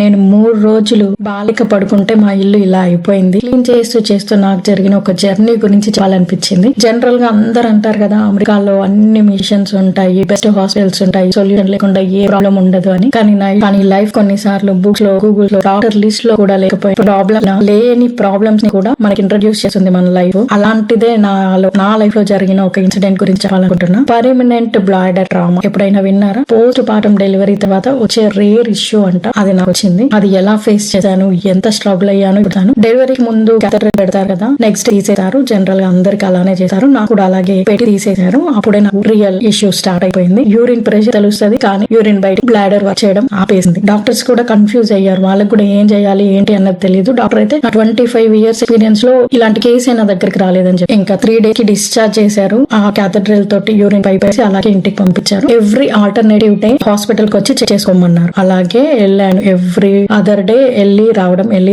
నేను 3 రోజులు బాలిక పడుకుంటే మా ఇల్లు ఇలా అయిపోయింది. క్లీన్ చేస్తూ నాకు జరిగిన ఒక జర్నీ గురించి చెప్పాలనిపించింది. జనరల్ గా అందరు అంటారు కదా, అమెరికాలో అన్ని మిషన్స్ ఉంటాయి, బెస్ట్ హాస్పిటల్స్ ఉంటాయి, సొల్యూషన్ లేకుండా ఏ ప్రాబ్లం ఉండదు అని. కానీ లైఫ్ కొన్నిసార్లు బుక్స్ లో, గూగుల్ లో, డాక్టర్ లిస్ట్ లో కూడా లేకపోయి లేని ప్రాబ్లమ్స్ ని కూడా మనకి ఇంట్రడ్యూస్ చేస్తుంది మన లైఫ్. అలాంటిదే నా లైఫ్ లో జరిగిన ఒక ఇన్సిడెంట్ గురించి చెప్పాలనుకుంటున్నా. పర్మనెంట్ బ్లాడర్ ట్రామా ఎప్పుడైనా విన్నారా? పోస్ట్ పార్టం డెలివరీ తర్వాత వచ్చే రేర్ ఇష్యూ అంట. అది నాకు వచ్చింది. అది ఎలా ఫేస్ చేశాను, ఎంత స్ట్రగుల్ అయ్యాను చెప్తాను. డెలివరీకి ముందు క్యాథెటర్ పెడతారు కదా, నెక్స్ట్ తీసేశారు. జనరల్ గా అందరికి అలానే చేశారు. నాకు కూడా అలాగే పెట్టి తీసేశారు. అప్పుడే నాకు రియల్ ఇష్యూ స్టార్ట్ అయిపోయింది. యూరిన్ ప్రెషర్ తెలుస్తుంది, కానీ యూరిన్ బయట బ్లాడర్ వర్క్ చేయడం ఆపేసింది. డాక్టర్స్ కూడా కన్ఫ్యూజ్ అయ్యారు. వాళ్ళకి కూడా ఏం చేయాలి ఏంటి అన్నది తెలియదు. డాక్టర్ అయితే 25 years ఎక్స్పీరియన్స్ లో ఇలాంటి కేసు నా దగ్గరికి రాలేదని చెప్పి ఇంకా 3 days కి డిశ్చార్జ్ చేశారు. ఆ క్యాథెడ్రల్ తోటి యూరిన్ పైప్ వేసి అలాగే ఇంటికి పంపించారు. ఎవ్రీ ఆల్టర్నేటివ్ డే హాస్పిటల్ కి వచ్చి చెక్ చేసుకోమన్నారు. అలాగే వెళ్ళాను. ఎవ్రీ అదర్ డే వెళ్ళి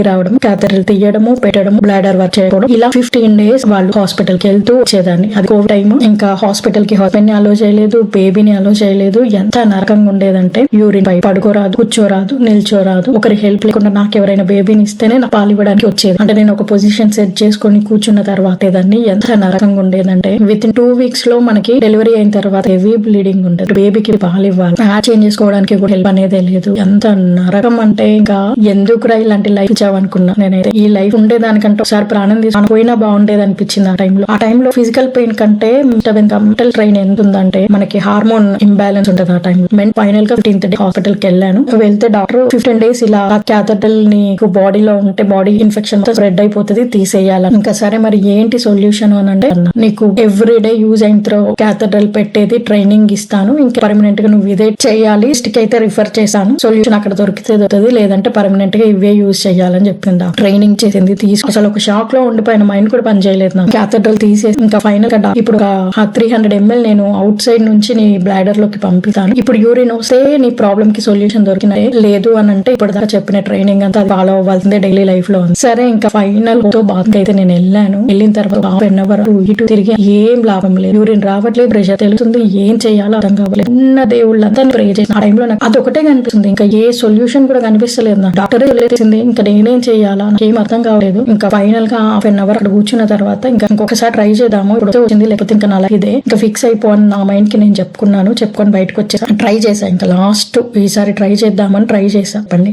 రావడం క్యాథెడ్రల్ తీయడము, పెట్టడము, బ్లాడర్ వర్క్ చేయడం, ఇలా 15 days వాళ్ళు హాస్పిటల్ కి వెళ్తూ వచ్చేదాన్ని. అది కోవిడ్ టైం. ఇంకా హాస్పిటల్ కి హస్బెండ్ ని అలో చేయలేదు, బేబీని అలో చేయలేదు. ఎంత నరకంగా ఉండేదంటే యూరిన్ పై పడుకోరాదు, కూర్చోరాదు, నిల్చోరాదు. ఒకరి హెల్ప్ లేకుండా నాకు ఎవరైనా బేబీని ఇస్తేనే నా పాలు ఇవ్వడానికి వచ్చేది. అంటే నేను ఒక పొజిషన్ సెట్ చేసుకుని కూర్చున్న తర్వాత దాన్ని ఎంత నరకంగా ఉండేదంటే విత్ ఇన్ 2 weeks లో మనకి డెలివరీ అయిన తర్వాత హెవీ బ్లీడింగ్ ఉండదు. బేబీకి పాలు ఇవ్వాలి, ప్యాడ్ చేంజ్ చేసుకోవడానికి కూడా హెల్ప్ అనేది లేదు. ఎంత నరకం అంటే ఇంకా ఎందుకురా ఇలాంటి లైఫ్ ఇచ్చావనుకున్నా. నేనైతే ఈ లైఫ్ ఉండేదానికంటే ఒకసారి ప్రాణం తీసుకుని పోయినా బాగుండేది అనిపించింది. ఆ టైంలో ఫిజికల్ పెయిన్ కంటే మెంటల్ ట్రైన్ ఎంత ఉందంటే మనకి హార్మోన్ ఇంబ్యాలెన్స్ ఉంటుంది ఆ టైంలో. ఫైనల్ గా 15th day హాస్పిటల్ కి వెళ్ళాను. వెళ్తే డాక్టర్ 15 days ఇలా క్యాథెటర్ నీకు బాడీలో ఉంటే బాడీ ఇన్ఫెక్షన్ స్ప్రెడ్ అయిపోతుంది, తీసేయాలని. ఇంకా సరే మరి ఏంటి సొల్యూషన్ అని అంటే, నీకు ఎవ్రీడే యూజ్ అయిన త్రో క్యాథెడ్రల్ పెట్టేది ట్రైనింగ్ ఇస్తాను, ఇంకా పర్మనెంట్ గా నువ్వు ఇదే చేయాలి. స్టిక్ అయితే రిఫర్ చేశాను, సొల్యూషన్ అక్కడ దొరికితే దొరుకుతుంది, లేదంటే పర్మనెంట్ గా ఇవే యూజ్ చేయాలని చెప్పింది. ట్రైనింగ్ చేసింది, అసలు ఒక షాక్ లో ఉండిపోయిన, మైండ్ కూడా పని చేయలేదు నాకు. క్యాథెడ్రల్ తీసేసి ఇంకా ఫైనల్ గా ఇప్పుడు 300 ml నేను అవుట్ సైడ్ నుంచి నీ బ్లాడర్ లోకి పంపిస్తాను. ఇప్పుడు యూరిన్ వస్తే నీ ప్రాబ్లమ్ కి సొల్యూషన్ దొరికిన లేదు అని అంటే ఇప్పుడు దాకా చెప్పిన ట్రైనింగ్ అంతా అది ఫాలో అవ్వాల్సిందే డైలీ లైఫ్ లో. సరే ఇంకా ఫైనల్ తో బాధ అయితే నేను వెళ్ళాను. వెళ్ళిన తర్వాత ఇటు తిరిగి ఏం లాభం లేదు. యూరిన్ రావట్లేదు, ప్రెషర్ తెలుస్తుంది, ఏం చేయాలో అర్థం కావలేదు. ఉన్న దేవుళ్ళంతా ప్రే చేసిన ఆ టైంలో నాకు అదొకటే కనిపిస్తుంది. ఇంకా ఏ సొల్యూషన్ కూడా కనిపిస్తలేదు. నాకు డాక్టరే తెలిసింది, ఇంకా నేనేం చేయాలా నాకు ఏం అర్థం కావలేదు. ఇంకా ఫైనల్ గా 1/2 hour అక్కడ కూర్చున్న తర్వాత ఇంకా ఇంకొకసారి ట్రై చేద్దాము, ఇప్పుడు వచ్చింది లేకపోతే ఇంకా నాలా ఇదే ఇంకా ఫిక్స్ అయిపోని నా మైండ్ కి నేను చెప్పుకొని బయటకు వచ్చేసాను. ట్రై చేశాను. ఇంకా లాస్ట్ ఈసారి ట్రై చేద్దామని ట్రై చేశాను. చెప్పండి.